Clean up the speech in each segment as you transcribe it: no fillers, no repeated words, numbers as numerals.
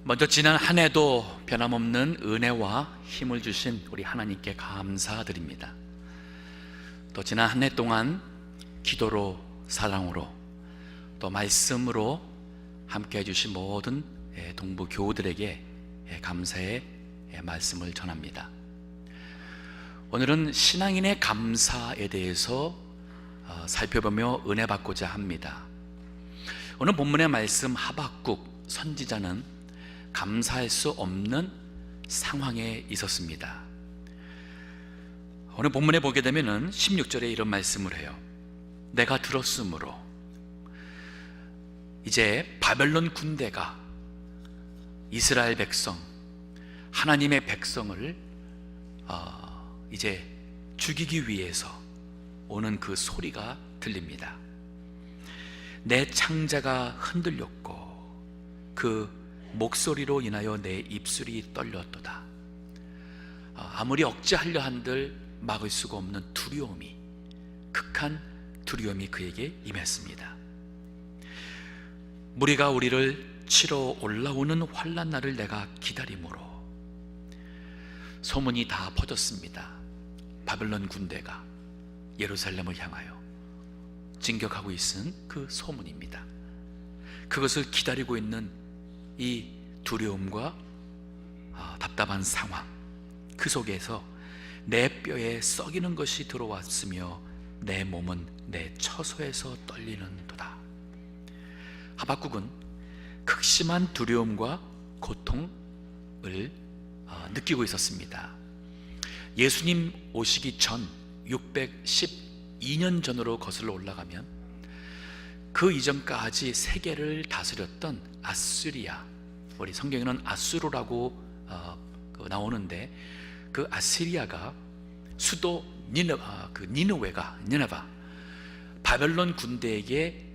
먼저 지난 한 해도 변함없는 은혜와 힘을 주신 우리 하나님께 감사드립니다. 또 지난 한 해 동안 기도로, 사랑으로, 또 말씀으로 함께 해주신 모든 동부 교우들에게 감사의 말씀을 전합니다. 오늘은 신앙인의 감사에 대해서 살펴보며 은혜 받고자 합니다. 오늘 본문의 말씀 하박국 선지자는 감사할 수 없는 상황에 있었습니다. 오늘 본문에 보게 되면 16절에 이런 말씀을 해요. 내가 들었으므로 이제 바벨론 군대가 이스라엘 백성, 하나님의 백성을 이제 죽이기 위해서 오는 그 소리가 들립니다. 내 창자가 흔들렸고 그 목소리로 인하여 내 입술이 떨렸도다. 아무리 억제하려 한들 막을 수가 없는 두려움이, 극한 두려움이 그에게 임했습니다. 무리가 우리를 치러 올라오는 환난 날을 내가 기다림으로. 소문이 다 퍼졌습니다. 바벨론 군대가 예루살렘을 향하여 진격하고 있은 그 소문입니다. 그것을 기다리고 있는 이 두려움과 답답한 상황, 그 속에서 내 뼈에 썩이는 것이 들어왔으며 내 몸은 내 처소에서 떨리는도다. 하박국은 극심한 두려움과 고통을 느끼고 있었습니다. 예수님 오시기 전 612년 전으로 거슬러 올라가면 그 이전까지 세계를 다스렸던 아수리아, 우리 성경에는 아수르라고 나오는데 그 아시리아가 수도 니느웨가 바벨론 군대에게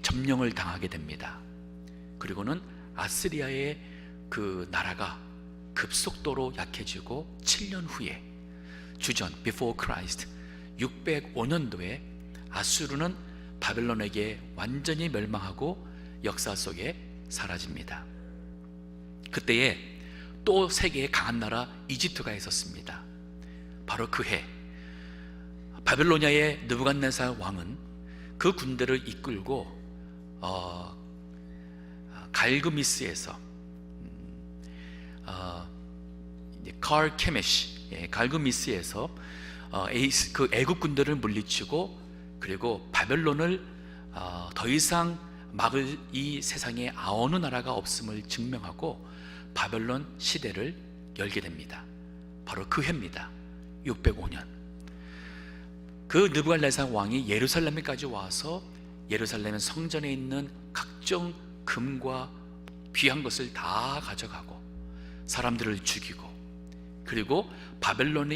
점령을 당하게 됩니다. 그리고는 아시리아의 그 나라가 급속도로 약해지고 7년 후에 주전 before Christ 605년도에 아수르는 바벨론에게 완전히 멸망하고 역사 속에 사라집니다. 그때에 또 세계의 강한 나라 이집트가 있었습니다. 바로 그 해 바벨로니아의 느부갓네살 왕은 그 군대를 이끌고 갈그미스에서 갈그미스에서 그 애국 군대를 물리치고, 그리고 바벨론을 더 이상 막을 이 세상에 어느 나라가 없음을 증명하고 바벨론 시대를 열게 됩니다. 바로 그 해입니다. 605년. 그 느부갓네살 왕이 예루살렘까지 와서 예루살렘 성전에 있는 각종 금과 귀한 것을 다 가져가고 사람들을 죽이고, 그리고 바벨론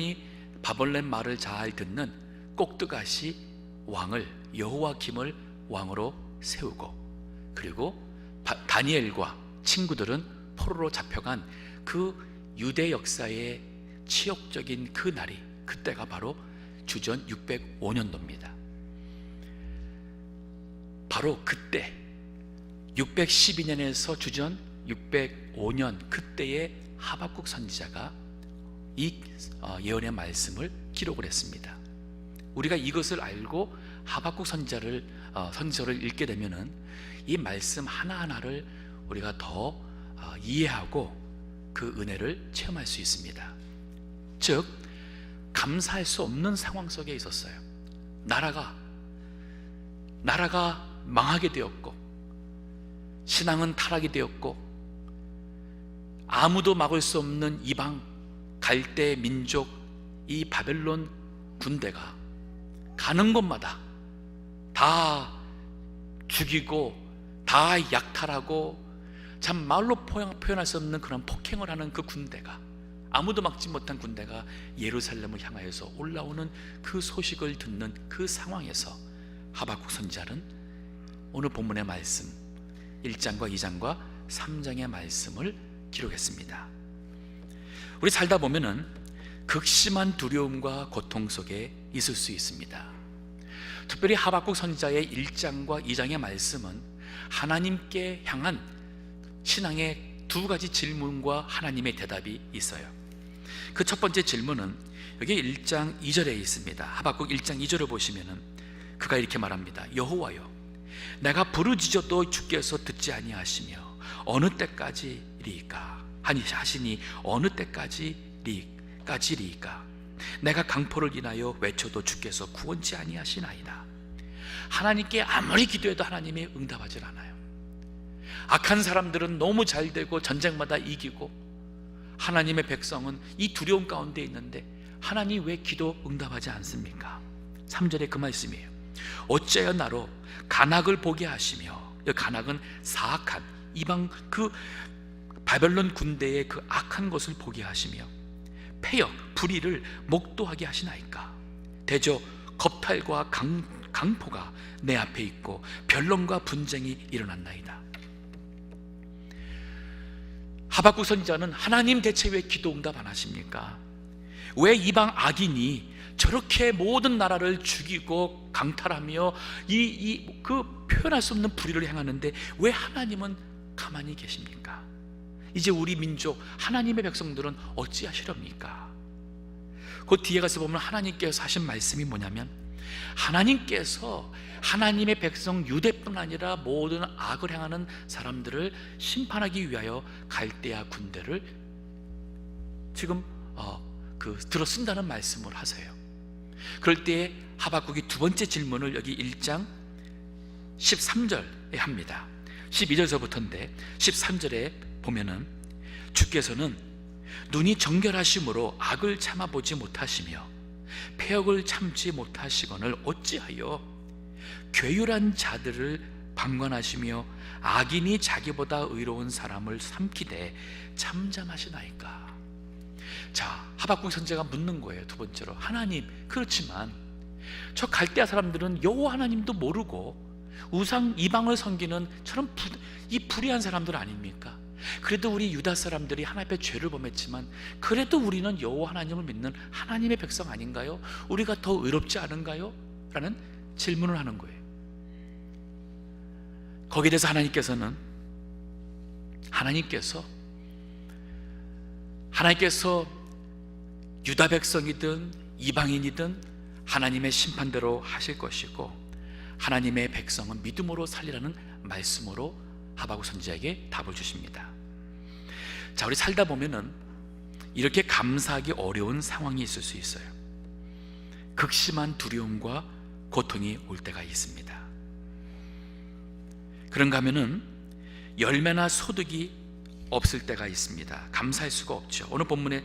말을 잘 듣는 꼭두가시 왕을, 여호와김을 왕으로 세우고, 그리고 다니엘과 친구들은 포로로 잡혀간 그 유대 역사의 치욕적인 그 날이, 그때가 바로 주전 605년도입니다. 바로 그때 612년에서 주전 605년 그때의 하박국 선지자가 이 예언의 말씀을 기록을 했습니다. 우리가 이것을 알고 하박국 선지자를 읽게 되면은 이 말씀 하나하나를 우리가 더 이해하고 그 은혜를 체험할 수 있습니다. 즉, 감사할 수 없는 상황 속에 있었어요. 나라가 망하게 되었고, 신앙은 타락이 되었고, 아무도 막을 수 없는 이방 갈대 민족, 이 바벨론 군대가 가는 곳마다 다 죽이고 다 약탈하고, 참 말로 표현할 수 없는 그런 폭행을 하는 그 군대가, 아무도 막지 못한 군대가 예루살렘을 향하여서 올라오는 그 소식을 듣는 그 상황에서 하박국 선지자는 오늘 본문의 말씀 1장과 2장과 3장의 말씀을 기록했습니다. 우리 살다 보면은 극심한 두려움과 고통 속에 있을 수 있습니다. 특별히 하박국 선지자의 1장과 2장의 말씀은 하나님께 향한 신앙의 두 가지 질문과 하나님의 대답이 있어요. 그 첫 번째 질문은 여기 1장 2절에 있습니다. 하박국 1장 2절을 보시면은 그가 이렇게 말합니다. 여호와여, 내가 부르짖어도 주께서 듣지 아니하시며 어느 때까지리이까 하시니 어느 때까지리이까 내가 강포를 인하여 외쳐도 주께서 구원치 아니하시나이다. 하나님께 아무리 기도해도 하나님이 응답하질 않아요. 악한 사람들은 너무 잘 되고 전쟁마다 이기고, 하나님의 백성은 이 두려움 가운데 있는데 하나님 왜 기도 응답하지 않습니까? 3절에 그 말씀이에요. 어찌하여 나로 간악을 보게 하시며, 이 간악은 사악한 이방 그 바벨론 군대의 그 악한 것을 보게 하시며 패역 불의를 목도하게 하시나이까. 대저 겁탈과 강포가 내 앞에 있고 변론과 분쟁이 일어났나이다. 하박국 선지자는 하나님 대체 왜 기도 응답 안 하십니까? 왜 이방 악인이 저렇게 모든 나라를 죽이고 강탈하며 그 표현할 수 없는 불의를 행하는데 왜 하나님은 가만히 계십니까? 이제 우리 민족 하나님의 백성들은 어찌하시렵니까? 그 뒤에 가서 보면 하나님께서 하신 말씀이 뭐냐면, 하나님께서 하나님의 백성 유대뿐 아니라 모든 악을 행하는 사람들을 심판하기 위하여 갈대아 군대를 지금 들어 쓴다는 말씀을 하세요. 그럴 때에 하박국이 두 번째 질문을 여기 1장 13절에 합니다. 12절서부터인데 13절에 보면은 주께서는 눈이 정결하심으로 악을 참아보지 못하시며 패역을 참지 못하시거늘 어찌하여 괴율한 자들을 방관하시며 악인이 자기보다 의로운 사람을 삼키되 잠잠하시나이까. 자, 하박국 선지자가 묻는 거예요. 두 번째로, 하나님, 그렇지만 저 갈대아 사람들은 여호와 하나님도 모르고 우상 이방을 섬기는 저런 이 불의한 사람들 아닙니까? 그래도 우리 유다 사람들이 하나님 앞에 죄를 범했지만 그래도 우리는 여호와 하나님을 믿는 하나님의 백성 아닌가요? 우리가 더 의롭지 않은가요? 라는 질문을 하는 거예요. 거기에 대해서 하나님께서 유다 백성이든 이방인이든 하나님의 심판대로 하실 것이고, 하나님의 백성은 믿음으로 살리라는 말씀으로 하박국 선지자에게 답을 주십니다. 자, 우리 살다 보면은 이렇게 감사하기 어려운 상황이 있을 수 있어요. 극심한 두려움과 고통이 올 때가 있습니다. 그런가 하면은 열매나 소득이 없을 때가 있습니다. 감사할 수가 없죠. 오늘 본문의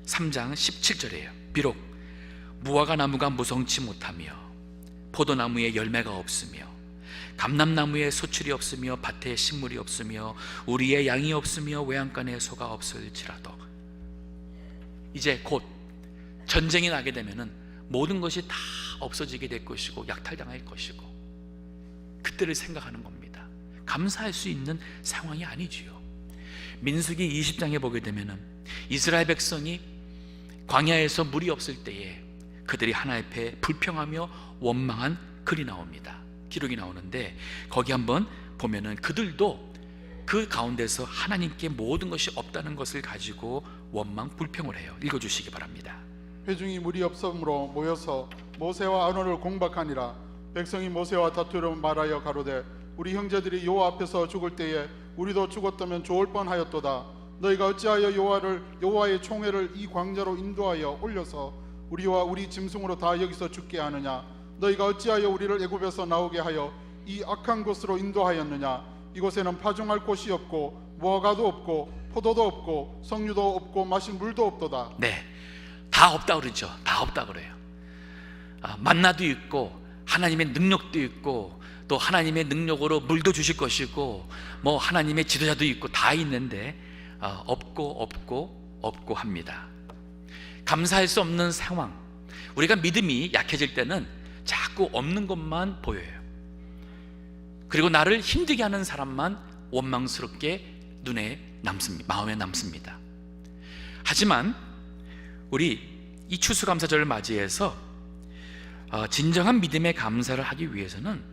3장 17절이에요. 비록 무화과 나무가 무성치 못하며 포도나무에 열매가 없으며 감람나무에 소출이 없으며 밭에 식물이 없으며 우리의 양이 없으며 외양간에 소가 없을지라도, 이제 곧 전쟁이 나게 되면은 모든 것이 다 없어지게 될 것이고 약탈당할 것이고, 그때를 생각하는 겁니다. 감사할 수 있는 상황이 아니지요. 민수기 20장에 보게 되면은 이스라엘 백성이 광야에서 물이 없을 때에 그들이 하나님 앞에 불평하며 원망한 글이 나옵니다. 기록이 나오는데 거기 한번 보면은 그들도 그 가운데서 하나님께 모든 것이 없다는 것을 가지고 원망 불평을 해요. 읽어주시기 바랍니다. 회중이 물이 없음으로 모여서 모세와 아론을 공박하니라. 백성이 모세와 다투려 말하여 가로되 우리 형제들이 여호와 앞에서 죽을 때에 우리도 죽었다면 좋을 뻔하였도다. 너희가 어찌하여 여호와의 총회를 이 광야로 인도하여 올려서 우리와 우리 짐승으로 다 여기서 죽게 하느냐? 너희가 어찌하여 우리를 애굽에서 나오게 하여 이 악한 곳으로 인도하였느냐? 이곳에는 파종할 곳이 없고 무화과도 없고 포도도 없고 석류도 없고 마실 물도 없도다. 네, 다 없다 그러죠. 다 없다 그래요. 만나도 있고 하나님의 능력도 있고 또 하나님의 능력으로 물도 주실 것이고 뭐 하나님의 지도자도 있고 다 있는데 없고 합니다. 감사할 수 없는 상황, 우리가 믿음이 약해질 때는 자꾸 없는 것만 보여요. 그리고 나를 힘들게 하는 사람만 원망스럽게 마음에 남습니다. 하지만 우리 이 추수감사절을 맞이해서 진정한 믿음의 감사를 하기 위해서는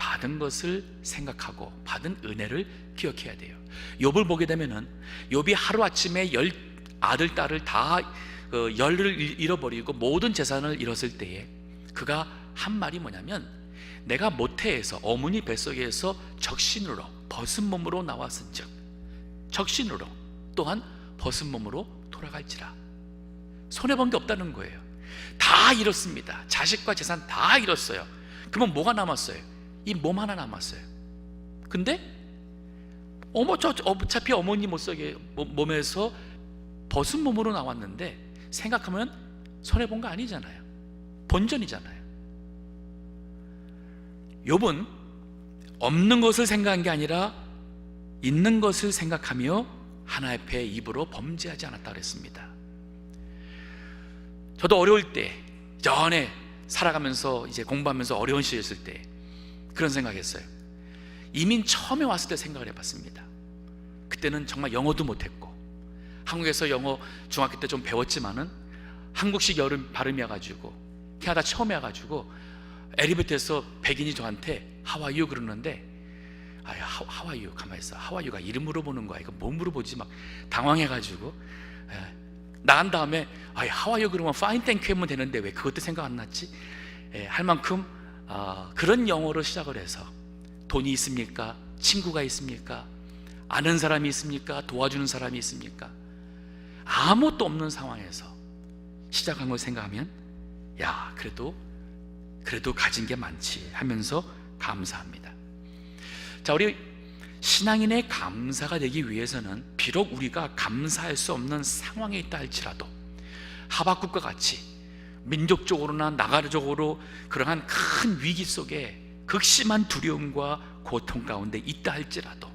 받은 것을 생각하고 받은 은혜를 기억해야 돼요. 욥을 보게 되면은 욥이 하루아침에 10 아들 딸을 다 열을 잃어버리고 모든 재산을 잃었을 때에 그가 한 말이 뭐냐면, 내가 모태에서 어머니 뱃속에서 적신으로 벗은 몸으로 나왔은즉 적신으로 또한 벗은 몸으로 돌아갈지라. 손해본 게 없다는 거예요. 다 잃었습니다. 자식과 재산 다 잃었어요. 그러면 뭐가 남았어요? 이 몸 하나 남았어요. 근데 어차피 어머니 몸에서 벗은 몸으로 나왔는데 생각하면 손해본 거 아니잖아요. 본전이잖아요. 욥은 없는 것을 생각한 게 아니라 있는 것을 생각하며 하나님 앞에 입으로 범죄하지 않았다 그랬습니다. 저도 어려울 때, 전에 살아가면서 이제 공부하면서 어려운 시절이었을 때 그런 생각했어요. 이민 처음에 왔을 때 생각을 해봤습니다. 그때는 정말 영어도 못했고, 한국에서 영어 중학교 때 좀 배웠지만은 한국식 발음이어가지고 캐나다 처음에 와가지고 엘리베이터에서 백인이 저한테 How are you 그러는데, How are you? 가만히 있어. How are you가 이름 물어보는 거야. 이거 뭐 물어보지? 막 당황해가지고 나간 다음에 How are you 그러면 Fine thank you 하면 되는데 왜 그것도 생각 안 났지? 할 만큼 그런 영어로 시작을 해서, 돈이 있습니까? 친구가 있습니까? 아는 사람이 있습니까? 도와주는 사람이 있습니까? 아무것도 없는 상황에서 시작한 걸 생각하면, 야, 그래도 가진 게 많지 하면서 감사합니다. 자, 우리 신앙인의 감사가 되기 위해서는 비록 우리가 감사할 수 없는 상황에 있다 할지라도 하박국과 같이 민족적으로나 나라적으로 그러한 큰 위기 속에 극심한 두려움과 고통 가운데 있다 할지라도,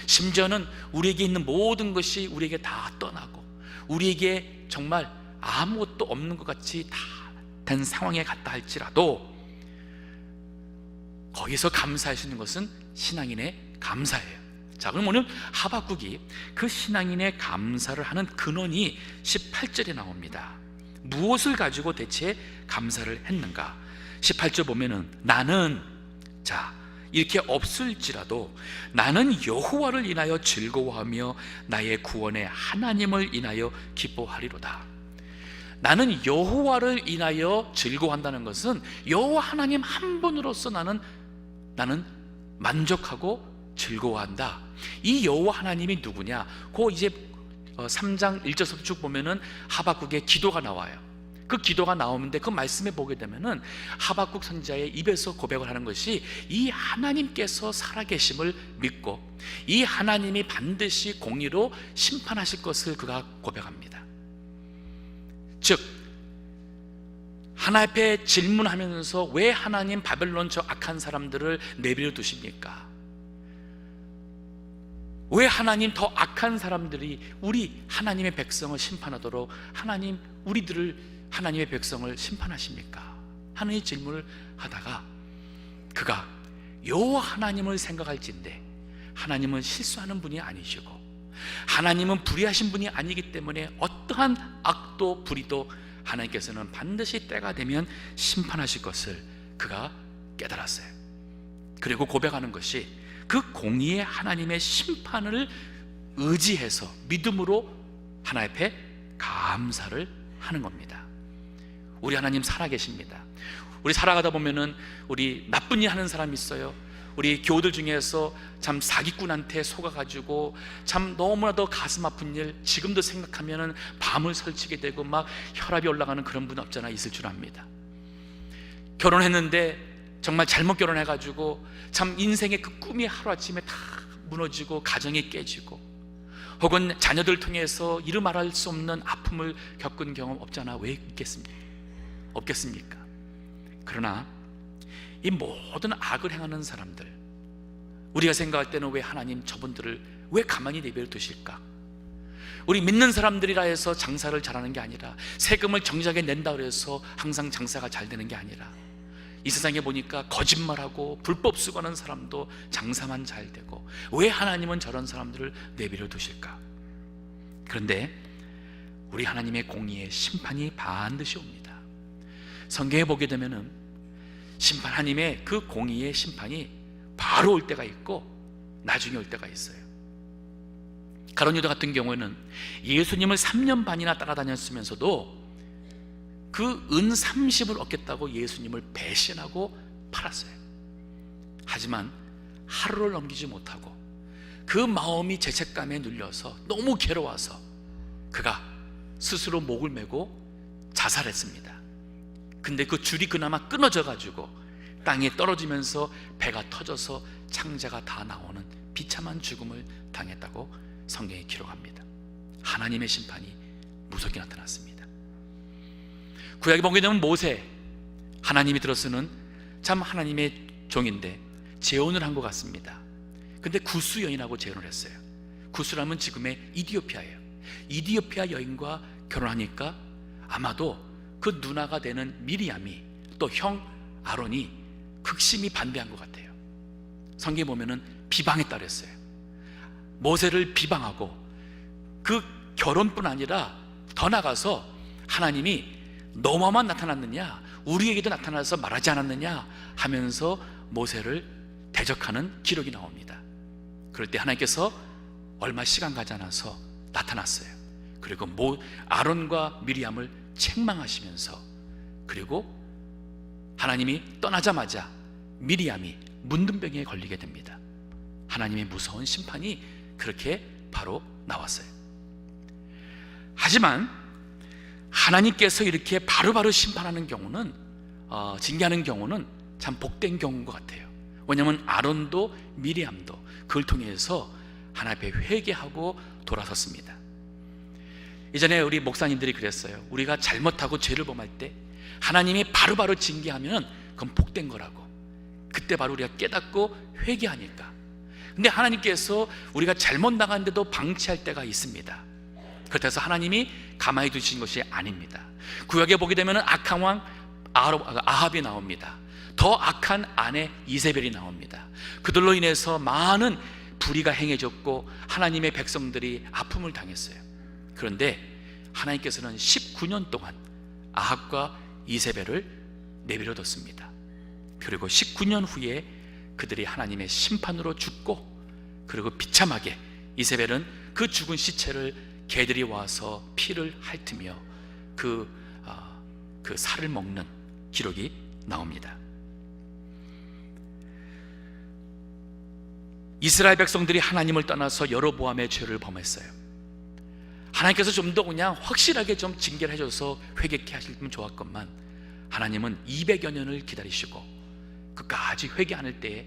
심지어는 우리에게 있는 모든 것이 우리에게 다 떠나고 우리에게 정말 아무것도 없는 것 같이 다 된 상황에 갔다 할지라도 거기서 감사할 수 있는 것은 신앙인의 감사예요. 자, 그럼 오늘 하박국이 그 신앙인의 감사를 하는 근원이 18절에 나옵니다. 무엇을 가지고 대체 감사를 했는가? 18절 보면은 나는, 자, 이렇게 없을지라도 나는 여호와를 인하여 즐거워하며 나의 구원의 하나님을 인하여 기뻐하리로다. 나는 여호와를 인하여 즐거워한다는 것은 여호와 하나님 한 분으로서 나는 만족하고 즐거워한다. 이 여호와 하나님이 누구냐? 그 이제 3장 1절부터 쭉 보면은 하박국의 기도가 나와요. 그 기도가 나오는데 그 말씀에 보게 되면은 하박국 선지자의 입에서 고백을 하는 것이 이 하나님께서 살아계심을 믿고 이 하나님이 반드시 공의로 심판하실 것을 그가 고백합니다. 즉, 하나님 앞에 질문하면서 왜 하나님 바벨론 저 악한 사람들을 내버려 두십니까? 왜 하나님 더 악한 사람들이 우리 하나님의 백성을 심판하도록 하나님 우리들을 하나님의 백성을 심판하십니까? 하는 이 질문을 하다가 그가 여호와 하나님을 생각할진대 하나님은 실수하는 분이 아니시고 하나님은 불의하신 분이 아니기 때문에 어떠한 악도 불의도 하나님께서는 반드시 때가 되면 심판하실 것을 그가 깨달았어요. 그리고 고백하는 것이 그 공의의 하나님의 심판을 의지해서 믿음으로 하나님 앞에 감사를 하는 겁니다. 우리 하나님 살아계십니다. 우리 살아가다 보면은 우리 나쁜 일 하는 사람이 있어요. 우리 교우들 중에서 참 사기꾼한테 속아가지고 참 너무나도 가슴 아픈 일 지금도 생각하면은 밤을 설치게 되고 막 혈압이 올라가는 그런 분 없잖아. 있을 줄 압니다. 결혼했는데 정말 잘못 결혼해가지고 참 인생의 그 꿈이 하루아침에 다 무너지고 가정이 깨지고, 혹은 자녀들 통해서 이루 말할 수 없는 아픔을 겪은 경험 없잖아. 왜 없겠습니까? 그러나 이 모든 악을 행하는 사람들, 우리가 생각할 때는 왜 하나님 저분들을 왜 가만히 내버려 두실까? 우리 믿는 사람들이라 해서 장사를 잘하는 게 아니라, 세금을 정작에 낸다 그래서 항상 장사가 잘 되는 게 아니라, 이 세상에 보니까 거짓말하고 불법 수고하는 사람도 장사만 잘 되고, 왜 하나님은 저런 사람들을 내버려 두실까? 그런데 우리 하나님의 공의의 심판이 반드시 옵니다. 성경에 보게 되면은 심판, 하나님의 그 공의의 심판이 바로 올 때가 있고 나중에 올 때가 있어요. 가룟 유다 같은 경우에는 예수님을 3년 반이나 따라다녔으면서도 그 은 30을 얻겠다고 예수님을 배신하고 팔았어요. 하지만 하루를 넘기지 못하고 그 마음이 죄책감에 눌려서 너무 괴로워서 그가 스스로 목을 메고 자살했습니다. 근데 그 줄이 그나마 끊어져 가지고 땅에 떨어지면서 배가 터져서 창자가 다 나오는 비참한 죽음을 당했다고 성경에 기록합니다. 하나님의 심판이 무섭게 나타났습니다. 구약에 보게 되면 모세, 하나님이 들어서는 참 하나님의 종인데 재혼을 한 것 같습니다. 근데 구스 여인하고 재혼을 했어요. 구스라면 지금의 이디오피아예요. 이디오피아 여인과 결혼하니까 아마도 그 누나가 되는 미리암이 또 형 아론이 극심히 반대한 것 같아요. 성경에 보면은 비방했다 그랬어요. 모세를 비방하고 그 결혼뿐 아니라 더 나가서 하나님이 너만 나타났느냐, 우리에게도 나타나서 말하지 않았느냐 하면서 모세를 대적하는 기록이 나옵니다. 그럴 때 하나님께서 얼마 시간 가지 않아서 나타났어요. 그리고 아론과 미리암을 책망하시면서, 그리고 하나님이 떠나자마자 미리암이 문둥병에 걸리게 됩니다. 하나님의 무서운 심판이 그렇게 바로 나왔어요. 하지만 하나님께서 이렇게 바로바로 심판하는 경우는, 징계하는 경우는 참 복된 경우인 것 같아요. 왜냐하면 아론도 미리암도 그걸 통해서 하나님 앞에 회개하고 돌아섰습니다. 이전에 우리 목사님들이 그랬어요. 우리가 잘못하고 죄를 범할 때 하나님이 바로바로 징계하면 그건 복된 거라고. 그때 바로 우리가 깨닫고 회개하니까. 근데 하나님께서 우리가 잘못 나갔는데도 방치할 때가 있습니다. 그렇다고 해서 하나님이 가만히 두신 것이 아닙니다. 구약에 보게 되면 악한 왕 아합이 나옵니다. 더 악한 아내 이세벨이 나옵니다. 그들로 인해서 많은 불의가 행해졌고 하나님의 백성들이 아픔을 당했어요. 그런데 하나님께서는 19년 동안 아합과 이세벨을 내버려뒀습니다. 그리고 19년 후에 그들이 하나님의 심판으로 죽고, 그리고 비참하게 이세벨은 그 죽은 시체를 개들이 와서 피를 핥으며 그 살을 먹는 기록이 나옵니다. 이스라엘 백성들이 하나님을 떠나서 여로보암의 죄를 범했어요. 하나님께서 좀 더 그냥 확실하게 좀 징계를 해줘서 회개케 하시면 좋았건만, 하나님은 200여 년을 기다리시고 끝까지 회개 안 할 때에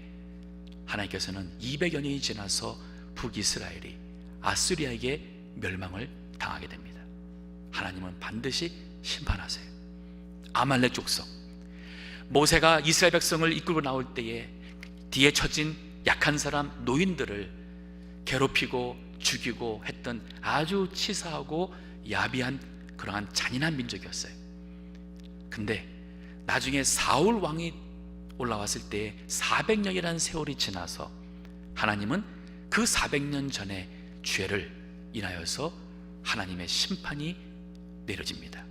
하나님께서는 200여 년이 지나서 북이스라엘이 아수리아에게 멸망을 당하게 됩니다. 하나님은 반드시 심판하세요. 아말렉 족속, 모세가 이스라엘 백성을 이끌고 나올 때에 뒤에 처진 약한 사람, 노인들을 괴롭히고 죽이고 했던 아주 치사하고 야비한 그러한 잔인한 민족이었어요. 근데 나중에 사울 왕이 올라왔을 때 400년이라는 세월이 지나서 하나님은 그 400년 전에 죄를 인하여서 하나님의 심판이 내려집니다.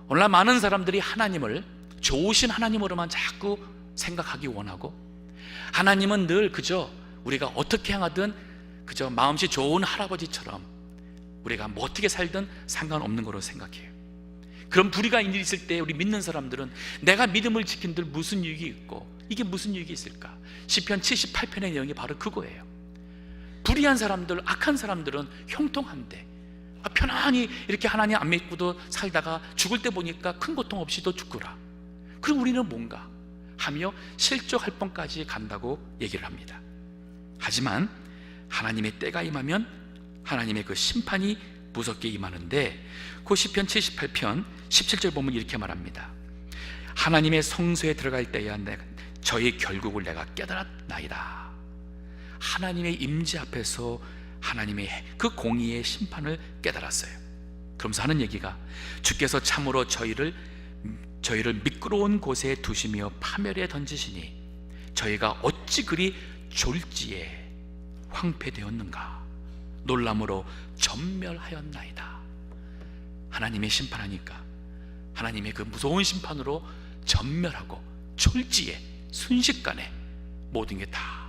오늘날 많은 사람들이 하나님을 좋으신 하나님으로만 자꾸 생각하기 원하고, 하나님은 늘 그저 우리가 어떻게 행하든 그저 마음씨 좋은 할아버지처럼 우리가 뭐 어떻게 살든 상관없는 거로 생각해요. 그런 불의가 있을 때 우리 믿는 사람들은 내가 믿음을 지킨들 무슨 유익이 있고 이게 무슨 유익이 있을까? 시편 78편의 내용이 바로 그거예요. 불의한 사람들, 악한 사람들은 형통한데 편안히 이렇게 하나님 안 믿고도 살다가 죽을 때 보니까 큰 고통 없이도 죽구라. 그럼 우리는 뭔가 하며 실족할 뻔까지 간다고 얘기를 합니다. 하지만 하나님의 때가 임하면 하나님의 그 심판이 무섭게 임하는데, 그 시편 78편 17절 보면 이렇게 말합니다. 하나님의 성소에 들어갈 때야 저희 결국을 내가 깨달았나이다. 하나님의 임재 앞에서 하나님의 그 공의의 심판을 깨달았어요. 그러면서 하는 얘기가, 주께서 참으로 저희를 미끄러운 곳에 두시며 파멸에 던지시니 저희가 어찌 그리 졸지에 황폐되었는가, 놀람으로 전멸하였나이다. 하나님의 심판하니까 하나님의 그 무서운 심판으로 전멸하고 졸지에 순식간에 모든 게 다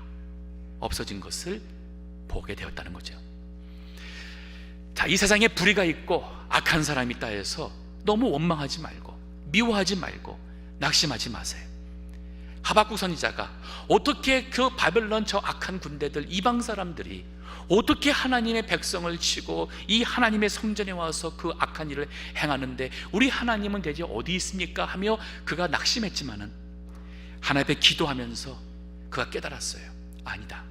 없어진 것을 보게 되었다는 거죠. 자, 이 세상에 불의가 있고 악한 사람이 있다 해서 너무 원망하지 말고 미워하지 말고 낙심하지 마세요. 하박국 선지자가 어떻게 그 바벨론 저 악한 군대들, 이방 사람들이 어떻게 하나님의 백성을 치고 이 하나님의 성전에 와서 그 악한 일을 행하는데 우리 하나님은 대체 어디 있습니까? 하며 그가 낙심했지만은 하나님 앞에 기도하면서 그가 깨달았어요. 아니다,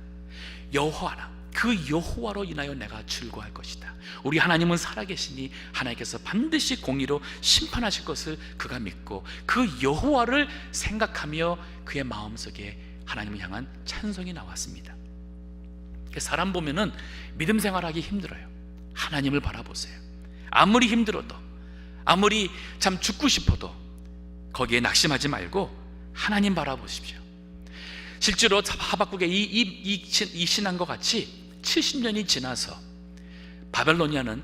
여호와라, 그 여호와로 인하여 내가 즐거워할 것이다. 우리 하나님은 살아계시니 하나님께서 반드시 공의로 심판하실 것을 그가 믿고 그 여호와를 생각하며 그의 마음속에 하나님을 향한 찬송이 나왔습니다. 사람 보면은 믿음 생활하기 힘들어요. 하나님을 바라보세요. 아무리 힘들어도, 아무리 참 죽고 싶어도 거기에 낙심하지 말고 하나님 바라보십시오. 실제로 하박국의 이 신앙과 같이 70년이 지나서 바벨로니아는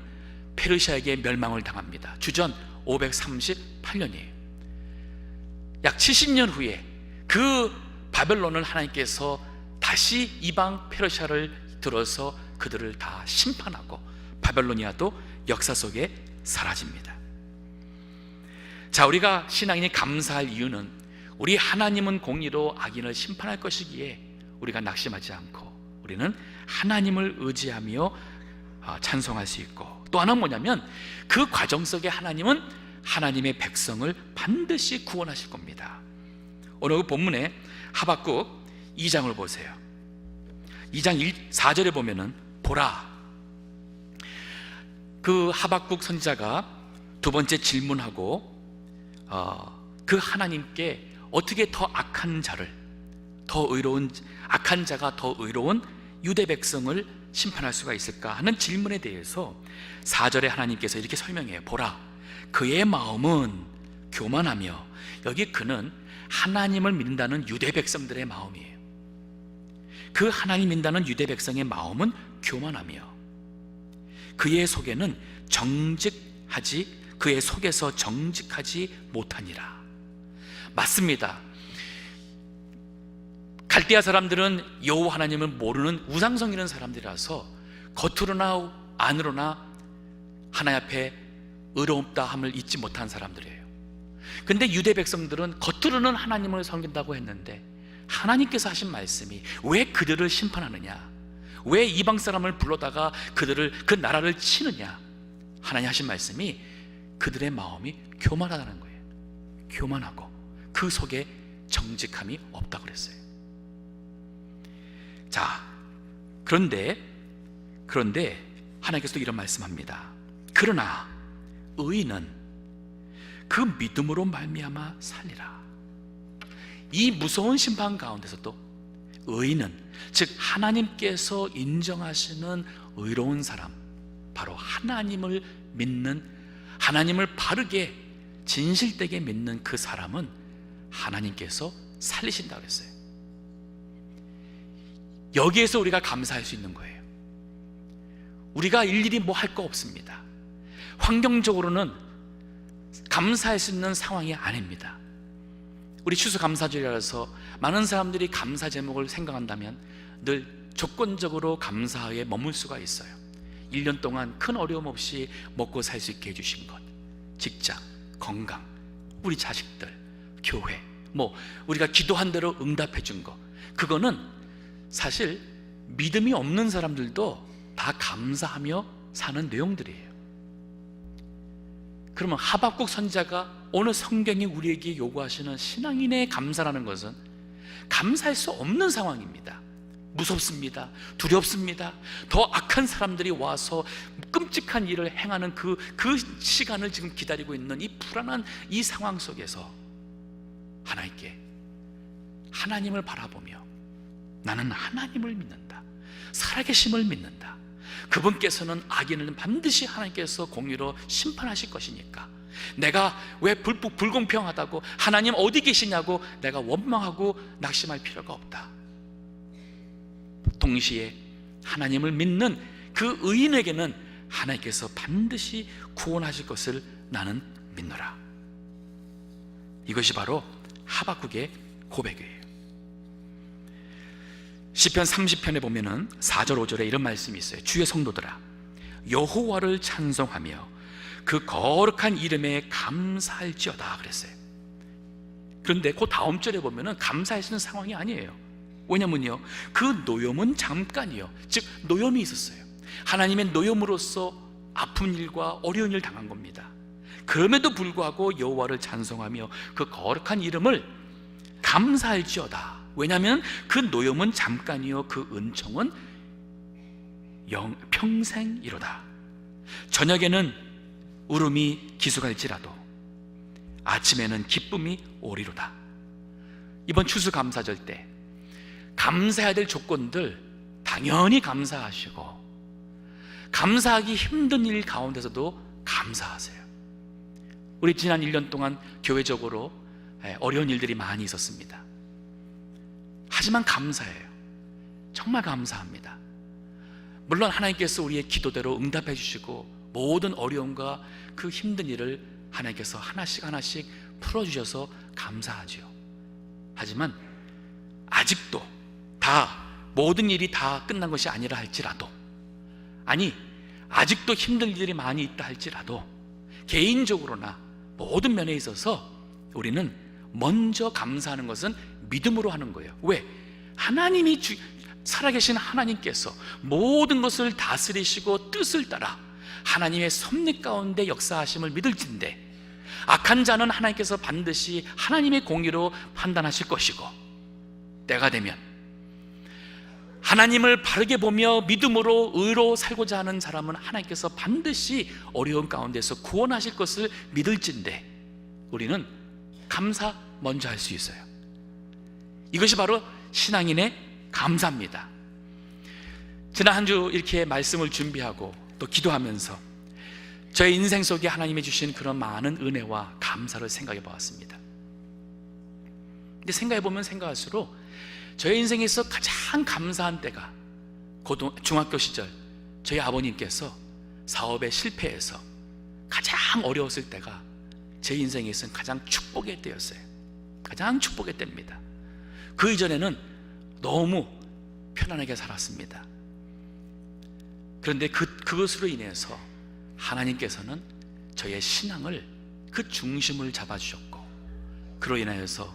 페르시아에게 멸망을 당합니다. 주전 538년이에요. 약 70년 후에 그 바벨론을 하나님께서 다시 이방 페르시아를 들어서 그들을 다 심판하고 바벨로니아도 역사 속에 사라집니다. 자, 우리가 신앙인이 감사할 이유는 우리 하나님은 공의로 악인을 심판할 것이기에 우리가 낙심하지 않고 우리는 하나님을 의지하며 찬송할 수 있고, 또 하나는 뭐냐면 그 과정 속에 하나님은 하나님의 백성을 반드시 구원하실 겁니다. 오늘 그 본문에 하박국 2장을 보세요. 2장 4절에 보면은 보라, 그 하박국 선지자가 두 번째 질문하고 그 하나님께 어떻게 더 악한 자를, 더 의로운 악한 자가 더 의로운 유대 백성을 심판할 수가 있을까 하는 질문에 대해서 4절에 하나님께서 이렇게 설명해요. 보라, 그의 마음은 교만하며, 여기 그는 하나님을 믿는다는 유대 백성들의 마음이에요. 그 하나님 믿는다는 유대 백성의 마음은 교만하며 그의 속에는 그의 속에서 정직하지 못하니라. 맞습니다. 갈대아 사람들은 여호와 하나님을 모르는 우상 섬기는 사람들이라서 겉으로나 안으로나 하나님 앞에 의롭다 함을 잊지 못한 사람들이에요. 근데 유대 백성들은 겉으로는 하나님을 섬긴다고 했는데 하나님께서 하신 말씀이 왜 그들을 심판하느냐, 왜 이방 사람을 불러다가 그 나라를 치느냐, 하나님 하신 말씀이 그들의 마음이 교만하다는 거예요. 교만하고 그 속에 정직함이 없다고 그랬어요. 자, 그런데 하나님께서 이런 말씀합니다. 그러나 의인은 그 믿음으로 말미암아 살리라. 이 무서운 심판 가운데서도 의인은, 즉 하나님께서 인정하시는 의로운 사람, 바로 하나님을 믿는, 하나님을 바르게 진실되게 믿는 그 사람은 하나님께서 살리신다고 그랬어요. 여기에서 우리가 감사할 수 있는 거예요. 우리가 일일이 뭐 할 거 없습니다. 환경적으로는 감사할 수 있는 상황이 아닙니다. 우리 추수감사절이라서 많은 사람들이 감사 제목을 생각한다면 늘 조건적으로 감사에 머물 수가 있어요. 1년 동안 큰 어려움 없이 먹고 살 수 있게 해주신 것, 직장, 건강, 우리 자식들, 교회, 우리가 기도한 대로 응답해 준 것, 그거는 사실 믿음이 없는 사람들도 다 감사하며 사는 내용들이에요. 그러면 하박국 선지자가 오늘 성경이 우리에게 요구하시는 신앙인의 감사라는 것은 감사할 수 없는 상황입니다. 무섭습니다. 두렵습니다. 더 악한 사람들이 와서 끔찍한 일을 행하는 그 시간을 지금 기다리고 있는 이 불안한 이 상황 속에서 하나님께, 하나님을 바라보며 나는 하나님을 믿는다, 살아계심을 믿는다, 그분께서는 악인을 반드시 하나님께서 공의로 심판하실 것이니까 내가 왜 불공평하다고, 하나님 어디 계시냐고 내가 원망하고 낙심할 필요가 없다. 동시에 하나님을 믿는 그 의인에게는 하나님께서 반드시 구원하실 것을 나는 믿노라. 이것이 바로 하박국의 고백이에요. 시편 30편에 보면은 4절 5절에 이런 말씀이 있어요. 주의 성도들아, 여호와를 찬송하며 그 거룩한 이름에 감사할지어다 그랬어요. 그런데 그 다음 절에 보면은 감사하시는 상황이 아니에요. 왜냐면요, 그 노염은 잠깐이요. 즉 노염이 있었어요. 하나님의 노염으로서 아픈 일과 어려운 일을 당한 겁니다. 그럼에도 불구하고 여호와를 찬송하며 그 거룩한 이름을 감사할지어다. 왜냐하면 그 노염은 잠깐이요 그 은총은 평생이로다. 저녁에는 울음이 기수갈지라도 아침에는 기쁨이 오리로다. 이번 추수감사절 때 감사해야 될 조건들 당연히 감사하시고, 감사하기 힘든 일 가운데서도 감사하세요. 우리 지난 1년 동안 교회적으로 어려운 일들이 많이 있었습니다. 하지만 감사해요. 정말 감사합니다. 물론 하나님께서 우리의 기도대로 응답해 주시고 모든 어려움과 그 힘든 일을 하나님께서 하나씩 하나씩 풀어주셔서 감사하지요. 하지만 아직도 모든 일이 다 끝난 것이 아니라 할지라도, 아직도 힘든 일들이 많이 있다 할지라도 개인적으로나 모든 면에 있어서 우리는 먼저 감사하는 것은 믿음으로 하는 거예요. 왜? 하나님이 살아계신 하나님께서 모든 것을 다스리시고 뜻을 따라 하나님의 섭리 가운데 역사하심을 믿을진데, 악한 자는 하나님께서 반드시 하나님의 공의로 판단하실 것이고, 때가 되면 하나님을 바르게 보며 믿음으로 의로 살고자 하는 사람은 하나님께서 반드시 어려운 가운데서 구원하실 것을 믿을진데, 우리는 감사 먼저 할 수 있어요. 이것이 바로 신앙인의 감사입니다. 지난 한 주 이렇게 말씀을 준비하고 또 기도하면서 저의 인생 속에 하나님이 주신 그런 많은 은혜와 감사를 생각해 보았습니다. 근데 생각해 보면 생각할수록 저의 인생에서 가장 감사한 때가 중학교 시절 저희 아버님께서 사업에 실패해서 가장 어려웠을 때가 제 인생에서는 가장 축복의 때였어요. 가장 축복의 때입니다. 그 이전에는 너무 편안하게 살았습니다. 그런데 그것으로 인해서 하나님께서는 저의 신앙을, 그 중심을 잡아주셨고, 그로 인하여서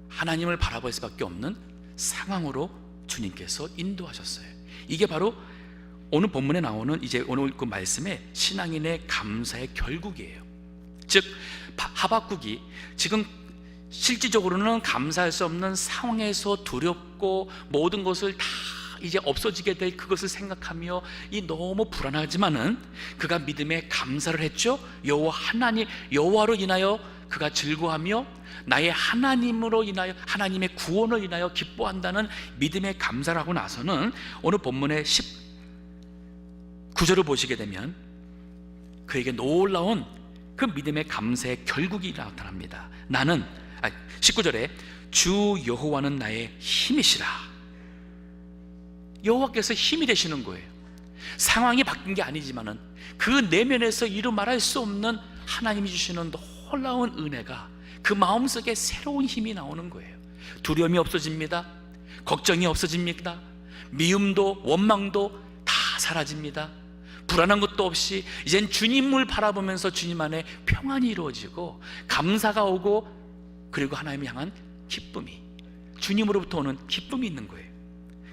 하나님을 바라볼 수밖에 없는 상황으로 주님께서 인도하셨어요. 이게 바로 오늘 본문에 나오는 이제 오늘 그 말씀의 신앙인의 감사의 결국이에요. 즉 하박국이 지금 실질적으로는 감사할 수 없는 상황에서 두렵고 모든 것을 다 이제 없어지게 될 그것을 생각하며 이 너무 불안하지만은 그가 믿음에 감사를 했죠. 여호와로 인하여 그가 즐거워하며 나의 하나님으로 인하여, 하나님의 구원을 인하여 기뻐한다는 믿음의 감사를 하고 나서는 오늘 본문의 19절을 보시게 되면 그에게 놀라운 그 믿음의 감사의 결국이 나타납니다. 19절에 주 여호와는 나의 힘이시라. 여호와께서 힘이 되시는 거예요. 상황이 바뀐 게 아니지만은 그 내면에서 이루 말할 수 없는 하나님이 주시는 놀라운 은혜가 그 마음속에 새로운 힘이 나오는 거예요. 두려움이 없어집니다. 걱정이 없어집니다. 미움도 원망도 다 사라집니다. 불안한 것도 없이 이젠 주님을 바라보면서 주님 안에 평안이 이루어지고 감사가 오고, 그리고 하나님을 향한 기쁨이, 주님으로부터 오는 기쁨이 있는 거예요.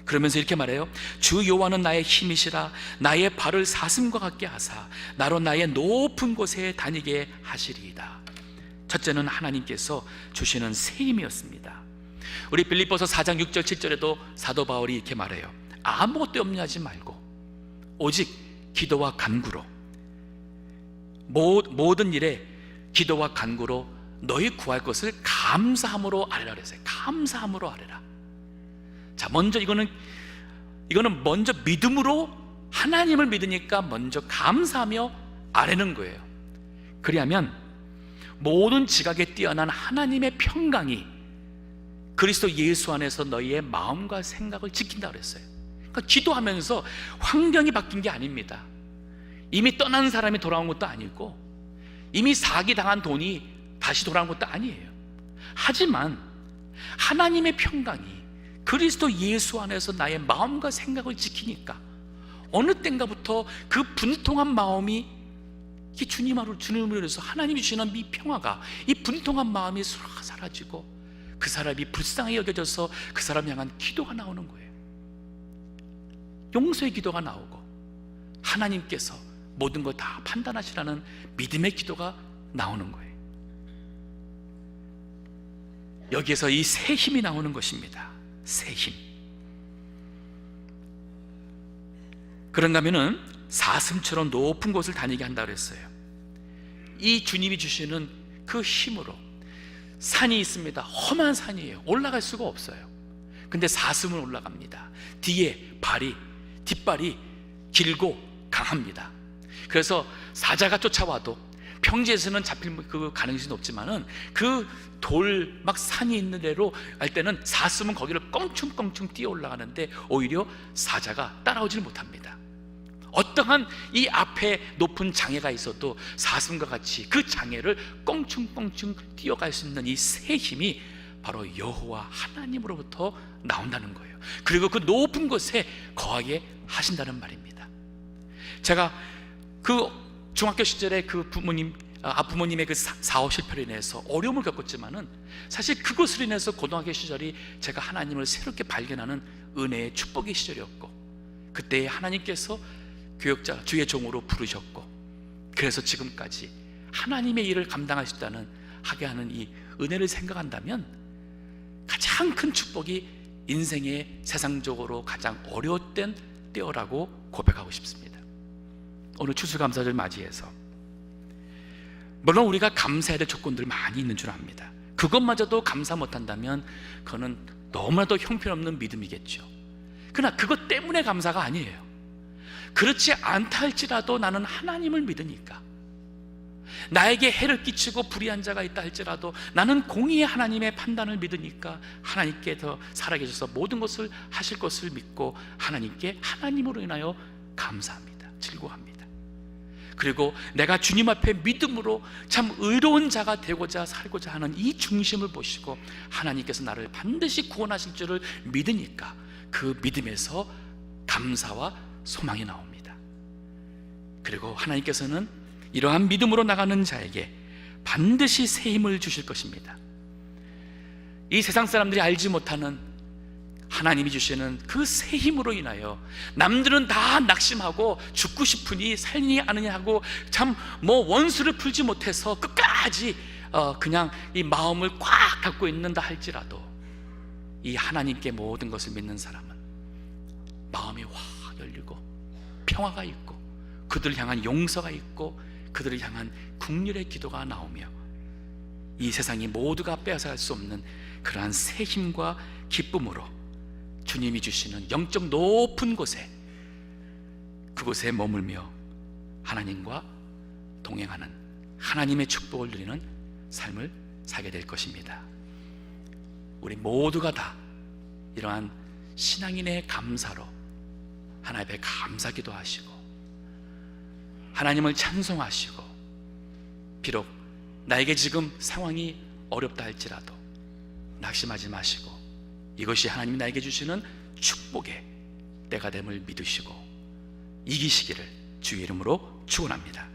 그러면서 이렇게 말해요. 주 여호와는 나의 힘이시라. 나의 발을 사슴과 같게 하사 나로 나의 높은 곳에 다니게 하시리이다. 첫째는 하나님께서 주시는 새 힘이었습니다. 우리 빌립보서 4장 6절 7절에도 사도 바울이 이렇게 말해요. 아무것도 염려하지 말고 오직 기도와 간구로, 모든 일에 기도와 간구로 너희 구할 것을 감사함으로 아뢰라 그랬어요. 감사함으로 아뢰라. 자, 먼저 이거는 먼저 믿음으로 하나님을 믿으니까 먼저 감사하며 아뢰는 거예요. 그리하면 모든 지각에 뛰어난 하나님의 평강이 그리스도 예수 안에서 너희의 마음과 생각을 지킨다 그랬어요. 그러니까 기도하면서 환경이 바뀐 게 아닙니다. 이미 떠난 사람이 돌아온 것도 아니고, 이미 사기당한 돈이 다시 돌아온 것도 아니에요. 하지만 하나님의 평강이 그리스도 예수 안에서 나의 마음과 생각을 지키니까 어느 땐가부터 그 분통한 마음이 주님으로 인해서 하나님이 주시는 이 평화가, 이 분통한 마음이 사라지고 그 사람이 불쌍히 여겨져서 그 사람 향한 기도가 나오는 거예요. 용서의 기도가 나오고 하나님께서 모든 걸 다 판단하시라는 믿음의 기도가 나오는 거예요. 여기에서 이 새 힘이 나오는 것입니다. 새 힘. 그런가 하면은 사슴처럼 높은 곳을 다니게 한다고 그랬어요. 이 주님이 주시는 그 힘으로 산이 있습니다. 험한 산이에요. 올라갈 수가 없어요. 근데 사슴은 올라갑니다. 뒷발이 길고 강합니다. 그래서 사자가 쫓아와도 평지에서는 잡힐 그 가능성이 높지만은 그 돌 막 산이 있는 데로 할 때는 사슴은 거기를 껑충껑충 뛰어 올라가는데 오히려 사자가 따라오질 못합니다. 어떠한 이 앞에 높은 장애가 있어도 사슴과 같이 그 장애를 껑충껑충 뛰어갈 수 있는 이 새 힘이 바로 여호와 하나님으로부터 나온다는 거예요. 그리고 그 높은 곳에 거하게 하신다는 말입니다. 제가 그 중학교 시절에 그 부모님의 그 사업 실패로 인해서 어려움을 겪었지만은 사실 그것으로 인해서 고등학교 시절이 제가 하나님을 새롭게 발견하는 은혜의 축복의 시절이었고, 그때 하나님께서 교역자 주의 종으로 부르셨고, 그래서 지금까지 하나님의 일을 감당할 수 있다는 하게 하는 이 은혜를 생각한다면 가장 큰 축복이 인생의 세상적으로 가장 어려웠던 때라고 고백하고 싶습니다. 오늘 추수감사절 맞이해서 물론 우리가 감사해야 될 조건들이 많이 있는 줄 압니다. 그것마저도 감사 못한다면 그거는 너무나도 형편없는 믿음이겠죠. 그러나 그것 때문에 감사가 아니에요. 그렇지 않다 할지라도 나는 하나님을 믿으니까, 나에게 해를 끼치고 불의한 자가 있다 할지라도 나는 공의의 하나님의 판단을 믿으니까 하나님께 더 살아계셔서 모든 것을 하실 것을 믿고 하나님께 하나님으로 인하여 감사합니다. 즐거워합니다. 그리고 내가 주님 앞에 믿음으로 참 의로운 자가 되고자 살고자 하는 이 중심을 보시고 하나님께서 나를 반드시 구원하실 줄을 믿으니까 그 믿음에서 감사와 소망이 나옵니다. 그리고 하나님께서는 이러한 믿음으로 나가는 자에게 반드시 새 힘을 주실 것입니다. 이 세상 사람들이 알지 못하는 하나님이 주시는 그 새 힘으로 인하여 남들은 다 낙심하고 죽고 싶으니 살니 않으냐 하고 참 원수를 풀지 못해서 끝까지 그냥 이 마음을 꽉 갖고 있는다 할지라도 이 하나님께 모든 것을 믿는 사람은 마음이 확 열리고 평화가 있고 그들을 향한 용서가 있고 그들을 향한 긍휼의 기도가 나오며 이 세상이 모두가 빼앗아갈 수 없는 그러한 새 힘과 기쁨으로 주님이 주시는 영적 높은 곳에, 그곳에 머물며 하나님과 동행하는 하나님의 축복을 누리는 삶을 살게 될 것입니다. 우리 모두가 다 이러한 신앙인의 감사로 하나님 앞에 감사기도 하시고 하나님을 찬송하시고, 비록 나에게 지금 상황이 어렵다 할지라도 낙심하지 마시고 이것이 하나님이 나에게 주시는 축복의 때가 됨을 믿으시고 이기시기를 주의 이름으로 축원합니다.